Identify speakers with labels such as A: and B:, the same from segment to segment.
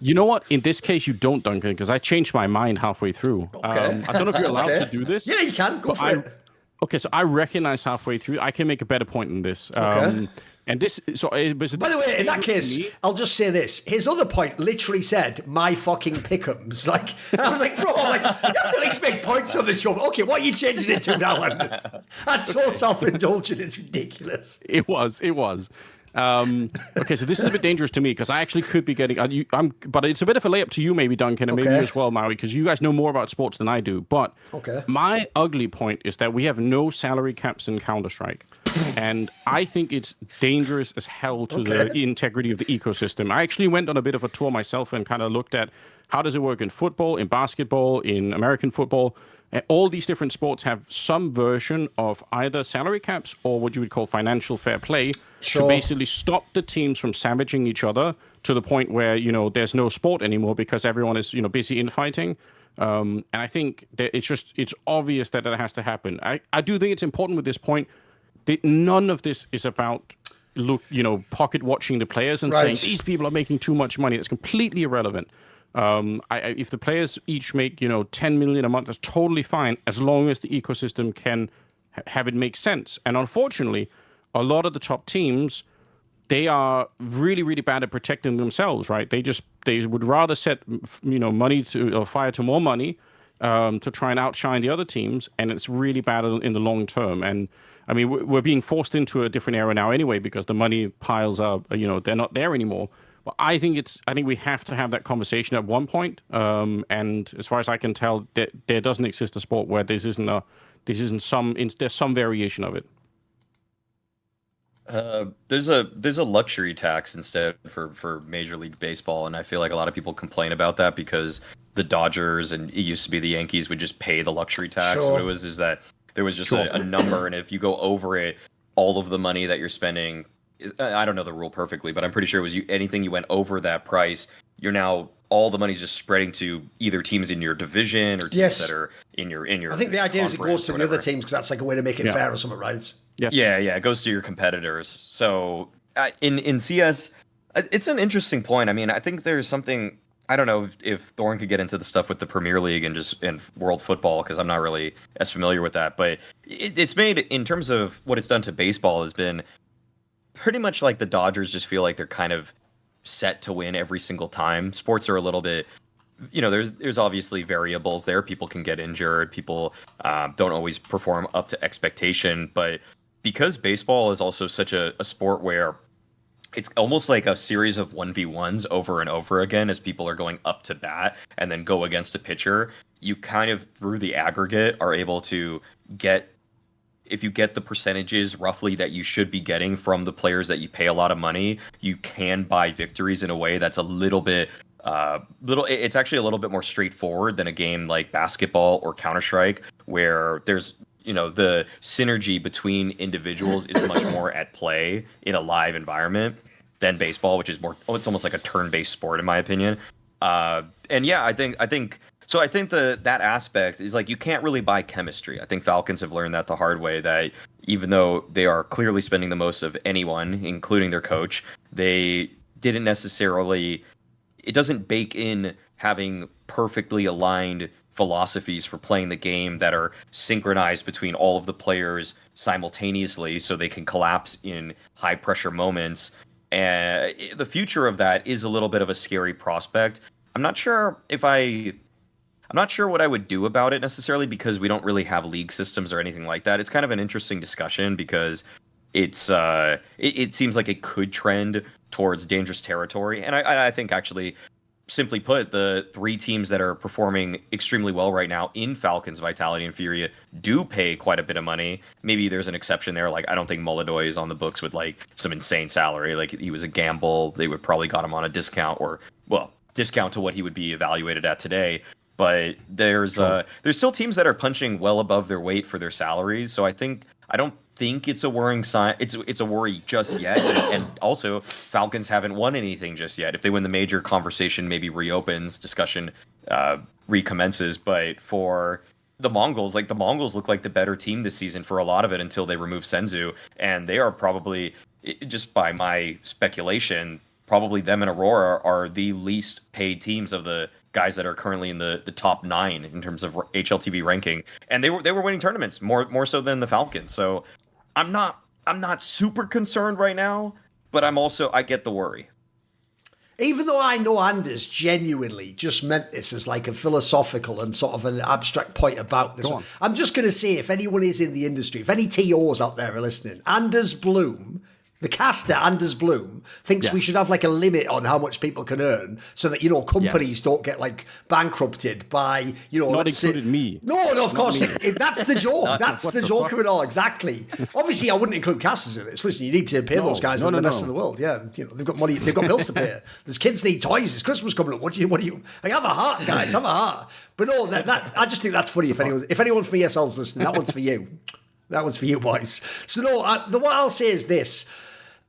A: You know what? In this case, you don't, Duncan, because I changed my mind halfway through.
B: Okay.
A: I don't know if you're allowed
B: Okay.
A: to do this.
B: Yeah, you can. Go for it.
A: Okay, so I recognize halfway through. I can make a better point than this.
B: Okay.
A: And this, so it was.
B: By the way, in that case, I'll just say this. His other point literally said, my fucking pick'ems. Like, and I was like, bro, like, you have to at least make points on the show. Okay, what are you changing it to now, Anders? That's so self-indulgent, it's ridiculous.
A: It was. Okay, so this is a bit dangerous to me because I actually could be getting. But it's a bit of a layup to you, maybe Duncan, and maybe you as well, Maui, because you guys know more about sports than I do. But my ugly point is that we have no salary caps in Counter-Strike, and I think it's dangerous as hell to the integrity of the ecosystem. I actually went on a bit of a tour myself and kind of looked at how does it work in football, in basketball, in American football. All these different sports have some version of either salary caps or what you would call financial fair play to basically stop the teams from savaging each other to the point where, there's no sport anymore because everyone is, busy infighting. And I think that it's obvious that that has to happen. I do think it's important with this point that none of this is about pocket watching the players and saying these people are making too much money. That's completely irrelevant. If the players each make 10 million a month, that's totally fine as long as the ecosystem can have it make sense. And unfortunately, a lot of the top teams, they are really, really bad at protecting themselves. Right? They would rather set money to or fire to more money to try and outshine the other teams, and it's really bad in the long term. And I mean, we're being forced into a different era now anyway because the money piles are they're not there anymore. But I think we have to have that conversation at one point. And as far as I can tell, there doesn't exist a sport where there's some variation of it.
C: There's a luxury tax instead for Major League Baseball, and I feel like a lot of people complain about that because the Dodgers and it used to be the Yankees would just pay the luxury tax. What it was is that there was just a number, and if you go over it, all of the money that you're spending. I don't know the rule perfectly, but I'm pretty sure it was anything you went over that price, you're now all the money's just spreading to either teams in your division or teams that are in your. I
B: think the idea is it goes to the other teams because that's like a way to make it fair or something, right?
A: Yes.
C: Yeah, it goes to your competitors. So in CS, it's an interesting point. I mean, I think there's something. I don't know if Thorne could get into the stuff with the Premier League and world football because I'm not really as familiar with that. But it's made in terms of what it's done to baseball has been. Pretty much like the Dodgers just feel like they're kind of set to win every single time. Sports are a little bit, there's obviously variables there. People can get injured. People don't always perform up to expectation. But because baseball is also such a sport where it's almost like a series of 1v1s over and over again as people are going up to bat and then go against a pitcher, you kind of, through the aggregate, are able to get if you get the percentages roughly that you should be getting from the players that you pay a lot of money, you can buy victories in a way that's a little bit it's actually a little bit more straightforward than a game like basketball or Counter-Strike, where there's the synergy between individuals is much more at play in a live environment than baseball, which is more it's almost like a turn-based sport in my opinion. And yeah, I think so I think that aspect is like you can't really buy chemistry. I think Falcons have learned that the hard way, that even though they are clearly spending the most of anyone, including their coach, they didn't necessarily, it doesn't bake in having perfectly aligned philosophies for playing the game that are synchronized between all of the players simultaneously so they can collapse in high pressure moments. And the future of that is a little bit of a scary prospect. I'm not sure what I would do about it necessarily because we don't really have league systems or anything like that. It's kind of an interesting discussion because it's it seems like it could trend towards dangerous territory. And I think actually, simply put, the three teams that are performing extremely well right now in Falcons, Vitality, and Furia do pay quite a bit of money. Maybe there's an exception there. Like, I don't think Moladoy is on the books with like some insane salary. Like, he was a gamble. They would probably got him on a discount discount to what he would be evaluated at today. But there's still teams that are punching well above their weight for their salaries. So I don't think it's a worrying sign. It's a worry just yet. And also, Falcons haven't won anything just yet. If they win the major, conversation maybe reopens, discussion recommences. But for the Mongols look like the better team this season for a lot of it until they remove Senzu, and they are probably, just by my speculation, probably them and Aurora are the least paid teams of the guys that are currently in the top 9 in terms of HLTV ranking, and they were winning tournaments more so than the Falcons. So I'm not super concerned right now, but I get the worry.
B: Even though I know Anders genuinely just meant this as like a philosophical and sort of an abstract point about this one, I'm just going to say, if anyone is in the industry, if any TOs out there are listening, Anders Bloom, the caster Anders Bloom, thinks we should have like a limit on how much people can earn so that, companies don't get like bankrupted by,
A: Not included me.
B: No, of course. That's the joke. That's the joke
A: fuck?
B: of it all, exactly. Obviously, I wouldn't include casters in this. Listen, you need to pay those guys the best in the world. Yeah, they've got money, they've got bills to pay. There's kids need toys. It's Christmas coming up. What do you? Like, have a heart, guys. Have a heart. But no, that I just think that's funny. If anyone from ESL's listening, that one's for you. That one's for you, boys. So no, what I'll say is this.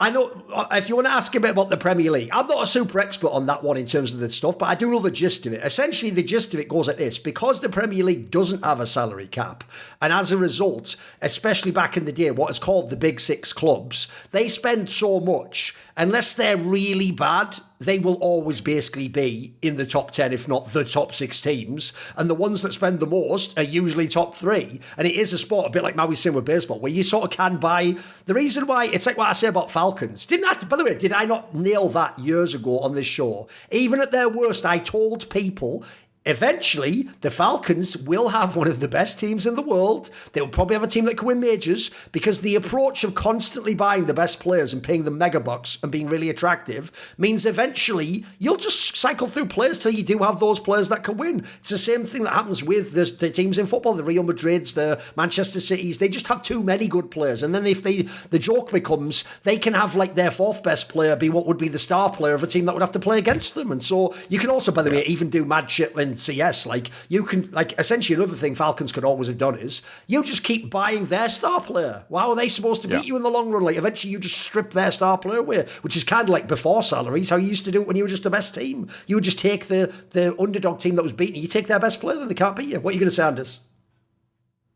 B: I know if you want to ask a bit about the Premier League, I'm not a super expert on that one in terms of the stuff, but I do know the gist of it. Essentially, the gist of it goes like this. Because the Premier League doesn't have a salary cap, and as a result, especially back in the day, what is called the Big Six clubs, they spend so much, unless they're really bad, they will always basically be in the top 10, if not the top 6 teams. And the ones that spend the most are usually top 3. And it is a sport, a bit like Maui's saying with baseball, where you sort of can buy. The reason why, it's like what I say about Falcons. By the way, did I not nail that years ago on this show? Even at their worst, I told people, eventually, the Falcons will have one of the best teams in the world. They will probably have a team that can win majors, because the approach of constantly buying the best players and paying them mega bucks and being really attractive means eventually you'll just cycle through players till you do have those players that can win. It's the same thing that happens with the teams in football, the Real Madrids, the Manchester Cities. They just have too many good players. And then the joke becomes they can have like their 4th best player be what would be the star player of a team that would have to play against them. And so you can also, by the way, even do mad shit in CS. Like, you can, like, essentially another thing Falcons could always have done is you just keep buying their star player. Well, how are they supposed to beat you in the long run? Like, eventually you just strip their star player away, which is kind of like before salaries, how you used to do it when you were just the best team. You would just take the underdog team that was beating you, take their best player, then they can't beat you. What are you going to say, Anders?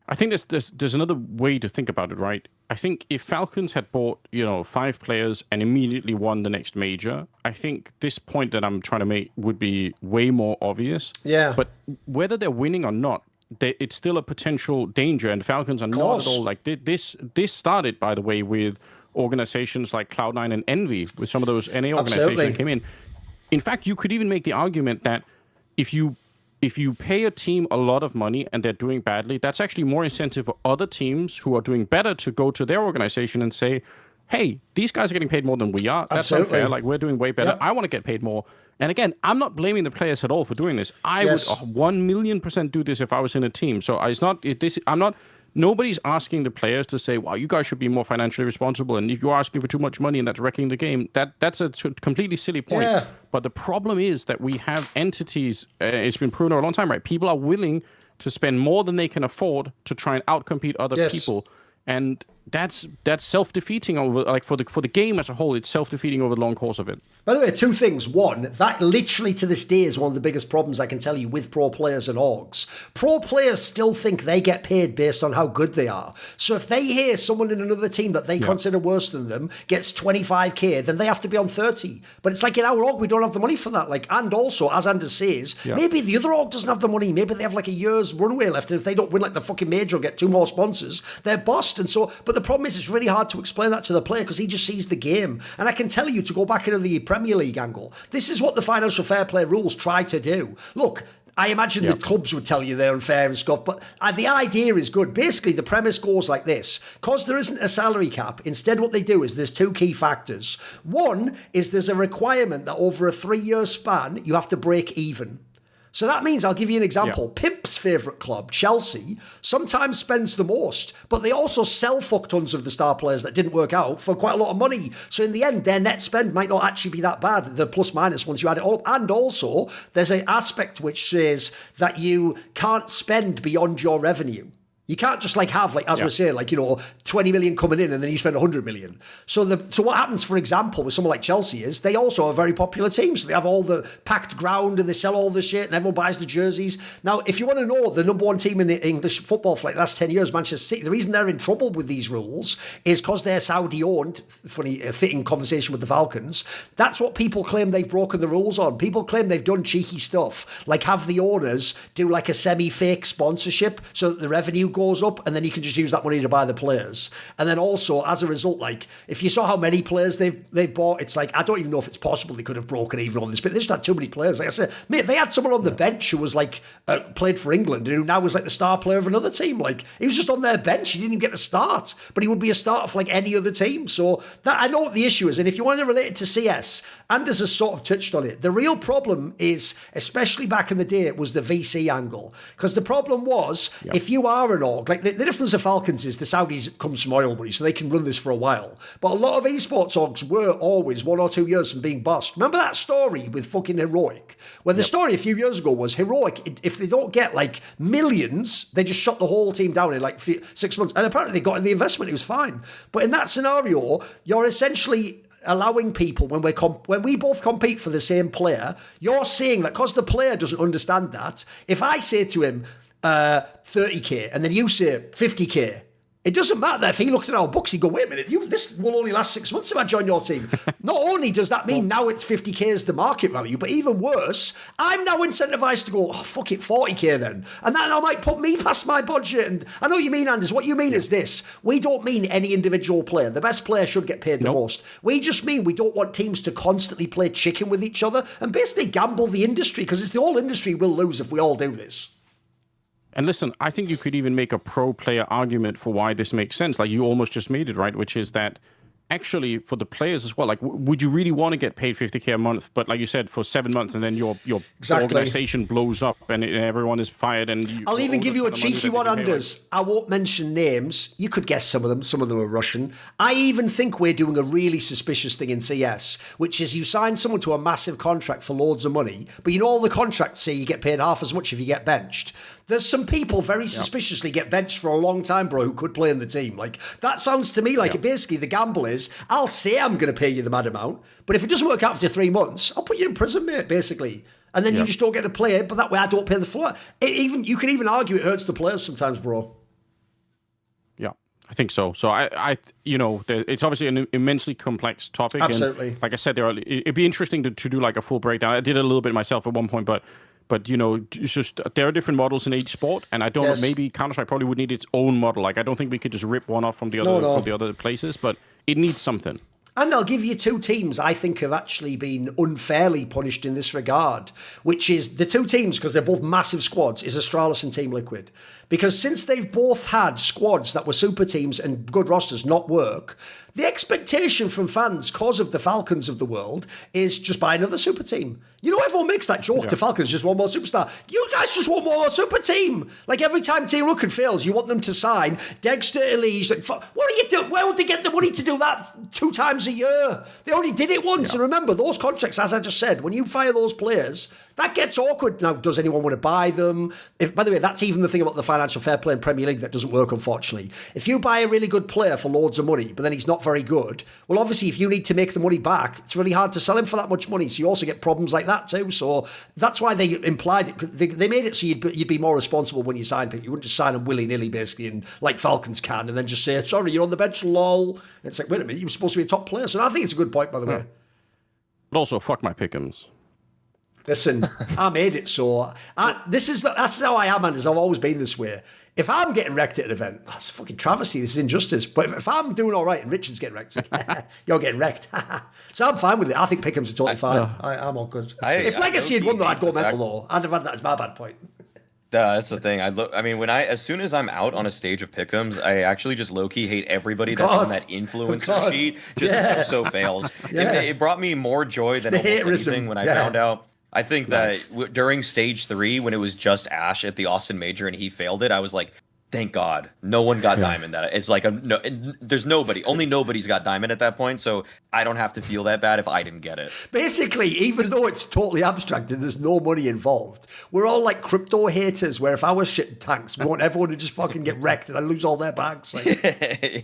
A: I think there's another way to think about it, right? I think if Falcons had bought, 5 players and immediately won the next major, I think this point that I'm trying to make would be way more obvious.
B: Yeah.
A: But whether they're winning or not, it's still a potential danger, and Falcons are not at all like this. This started, by the way, with organizations like Cloud9 and Envy, with some of those NA organizations that came in. In fact, you could even make the argument that if you pay a team a lot of money and they're doing badly, that's actually more incentive for other teams who are doing better to go to their organization and say, hey, these guys are getting paid more than we are. That's unfair. Like, we're doing way better. Yep. I want to get paid more. And again, I'm not blaming the players at all for doing this. I would 1,000,000% do this if I was in a team. So nobody's asking the players to say, well, you guys should be more financially responsible. And if you're asking for too much money and that's wrecking the game, that's a completely silly point. Yeah. But the problem is that we have entities, it's been proven over a long time, right? People are willing to spend more than they can afford to try and outcompete other people. And that's self-defeating over, like, for the game as a whole. It's self-defeating over the long course of it.
B: By the way, 2 things. One, that literally to this day is one of the biggest problems I can tell you with pro players and orgs. Pro players still think they get paid based on how good they are. So if they hear someone in another team that they consider worse than them gets 25k, then they have to be on 30. But it's like in our org, we don't have the money for that. Like, and also, as Anders says, maybe the other org doesn't have the money. Maybe they have like a year's runway left, and if they don't win like the fucking major or get 2 more sponsors, they're bust. And so, but the problem is, it's really hard to explain that to the player because he just sees the game. And I can tell you, to go back into the Premier League angle, this is what the financial fair play rules try to do. Look, I imagine the clubs would tell you they're unfair and stuff, but the idea is good. Basically, the premise goes like this. Because there isn't a salary cap, instead what they do is there's 2 key factors. One is there's a requirement that over a 3-year span, you have to break even. So that means, I'll give you an example. Pimp's favourite club, Chelsea, sometimes spends the most, but they also sell fuck tons of the star players that didn't work out for quite a lot of money. So in the end, their net spend might not actually be that bad, the plus minus once you add it all up. And also, there's an aspect which says that you can't spend beyond your revenue. You can't just have as we're saying, 20 million coming in and then you spend 100 million. So what happens, for example, with someone like Chelsea is they also are a very popular team. So they have all the packed ground and they sell all the shit and everyone buys the jerseys. Now, if you want to know the number one team in the English football for the last 10 years, Manchester City, the reason they're in trouble with these rules is because they're Saudi owned. Funny, fitting conversation with the Falcons. That's what people claim they've broken the rules on. People claim they've done cheeky stuff, like have the owners do a semi-fake sponsorship so that the revenue goes up and then you can just use that money to buy the players. And then also, as a result, if you saw how many players they've bought, it's I don't even know if it's possible they could have broken even on this, but they just had too many players. Like I said, mate, they had someone on the bench who was played for England and who now was the star player of another team. He was just on their bench. He didn't even get to start, but he would be a starter for any other team. So that I know what the issue is. And if you want to relate it to CS, Anders has sort of touched on it. The real problem is, especially back in the day, it was the VC angle. Because the problem was, if you are an org, the difference of Falcons is the Saudis comes from oil money, so they can run this for a while. But a lot of esports orgs were always 1 or 2 years from being bust. Remember that story with fucking Heroic? Where the story a few years ago was Heroic, if they don't get millions, they just shut the whole team down in 6 months. And apparently they got in the investment, it was fine. But in that scenario, you're essentially allowing people, when we both compete for the same player, you're seeing that because the player doesn't understand that, if I say to him 30k and then you say 50k, it doesn't matter if he looked at our books, he'd go, wait a minute, this will only last 6 months if I join your team. Not only does that mean now it's 50k is the market value, but even worse, I'm now incentivized to go, oh, fuck it, 40k then. And that now might put me past my budget. And I know what you mean, Anders. What you mean is this. We don't mean any individual player. The best player should get paid the most. We just mean we don't want teams to constantly play chicken with each other and basically gamble the industry, because it's the whole industry will lose if we all do this.
A: And listen, I think you could even make a pro-player argument for why this makes sense. You almost just made it, right? Which is that actually for the players as well, would you really want to get paid 50k a month? But like you said, for 7 months and then your organization blows up and everyone is fired. And
B: I'll even give you a cheeky one, Anders. I won't mention names. You could guess some of them. Some of them are Russian. I even think we're doing a really suspicious thing in CS, which is you sign someone to a massive contract for loads of money, but all the contracts say you get paid half as much if you get benched. There's some people very suspiciously get benched for a long time, bro, who could play in the team. That sounds to me like basically the gamble is, I'll say I'm going to pay you the mad amount, but if it doesn't work out after 3 months, I'll put you in prison, mate, basically. And then you just don't get to play it, but that way I don't pay the floor. You can even argue it hurts the players sometimes, bro.
A: Yeah, I think so. So it's obviously an immensely complex topic.
B: Absolutely.
A: And like I said, it'd be interesting to do a full breakdown. I did it a little bit myself at one point, but it's just there are different models in each sport, and I don't know, maybe Counter-Strike probably would need its own model. I don't think we could just rip one off from the other from the other places, but it needs something.
B: And they'll give you two teams I think have actually been unfairly punished in this regard, which is the two teams, because they're both massive squads, is Astralis and Team Liquid. Because since they've both had squads that were super teams and good rosters not work, the expectation from fans, cause of the Falcons of the world, is just buy another super team. Everyone makes that joke to Falcons, just one more superstar. You guys just want one more super team. Every time Team Liquid fails, you want them to sign Dexter Elise. What are you doing? Where would they get the money to do that 2 times a year? They already did it once. And remember, those contracts, as I just said, when you fire those players, that gets awkward. Now, does anyone want to buy them? By the way, that's even the thing about the financial fair play in Premier League that doesn't work, unfortunately. If you buy a really good player for loads of money, but then he's not very good, well, obviously, if you need to make the money back, it's really hard to sell him for that much money. So you also get problems like that too. So that's why they implied it. They made it so you'd be more responsible when you sign people. You wouldn't just sign them willy-nilly, basically, and like Falcons can, and then just say, sorry, you're on the bench, lol. It's wait a minute, you were supposed to be a top player. So I think it's a good point, by the way.
A: But also, fuck my pick'ems.
B: Listen, I made it so. That's how I am, and I've always been this way. If I'm getting wrecked at an event, that's a fucking travesty. This is injustice. But if I'm doing all right and Richard's getting wrecked, you're getting wrecked. So I'm fine with it. I think Pickham's are totally fine. I'm all good. If Legacy had won, though, I'd go mental, though. I'd have had that as my bad point.
C: That's the thing. As soon as I'm out on a stage of pick'ems, I actually just low-key hate everybody that's on that influencer sheet. Just so fails. It brought me more joy than almost anything when I found out. I think that during stage 3, when it was just Ash at the Austin Major and he failed it, I was like, Thank God, no one got diamond. That it's like no, there's nobody. Only nobody's got diamond at that point, so I don't have to feel that bad if I didn't get it.
B: Basically, even though it's totally abstract and there's no money involved, we're all like crypto haters. Where if I was shitting tanks, we want everyone to just fucking get wrecked and I lose all their bags. Like.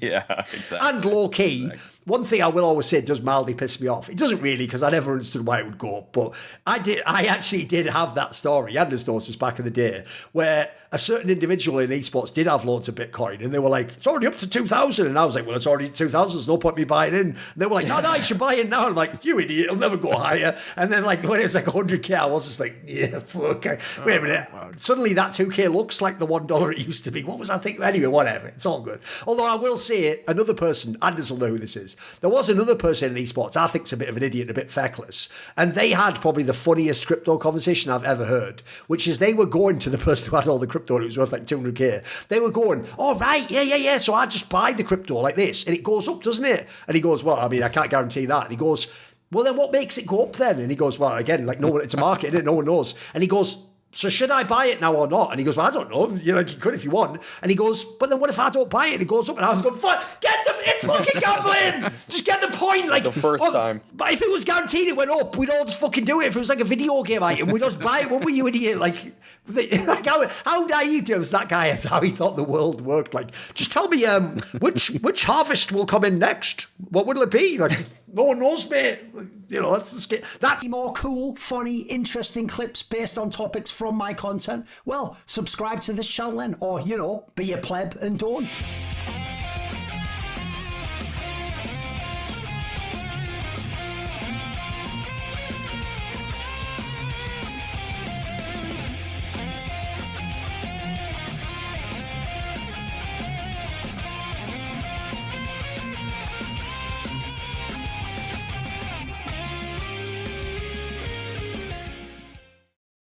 C: Yeah, exactly.
B: And low key, one thing I will always say does mildly piss me off. It doesn't really, because I never understood why it would go up. But I actually did have that story, and this back in the day, where a certain individual in esports did have loads of Bitcoin, and they were like, it's already up to 2,000. And I was like, well, it's already 2,000. There's no point me buying in. And they were like, no, you should buy in now. I'm like, you idiot, it'll never go higher. And then like when it was like 100K, I was just like, yeah, fuck. Wait a minute. Suddenly that 2K looks like the $1 it used to be. What was I thinking? Anyway, whatever. It's all good. Although I will say, another person, Anders will know who this is. There was another person in esports I think's a bit of an idiot, a bit feckless. And they had probably the funniest crypto conversation I've ever heard, which is they were going to the person who had all the crypto and it was worth like 200K. They were going, oh, right, yeah. So I just buy the crypto like this and it goes up, doesn't it? And he goes, well, I mean, I can't guarantee that. And he goes, well, then what makes it go up then? And he goes, well, again, like no one, it's a market, isn't it? No one knows. And he goes, so should I buy it now or not? And he goes, well, I don't know. You know, you could if you want. And he goes, but then what if I don't buy it? And it goes up. And I was going, fuck, get them. It's fucking gambling. Just get the point. Like
C: the first time.
B: But if it was guaranteed it went up, we'd all just fucking do it. If it was like a video game item, we'd just buy it. What were you idiot? Like how naive was that guy as how he thought the world worked? Like, just tell me which harvest will come in next. What will it be? Like, no one knows, mate. You know, that's the skit. That's
D: more cool, funny, interesting clips based on topics from my content. Well, subscribe to this channel then, or, you know, be a pleb and don't.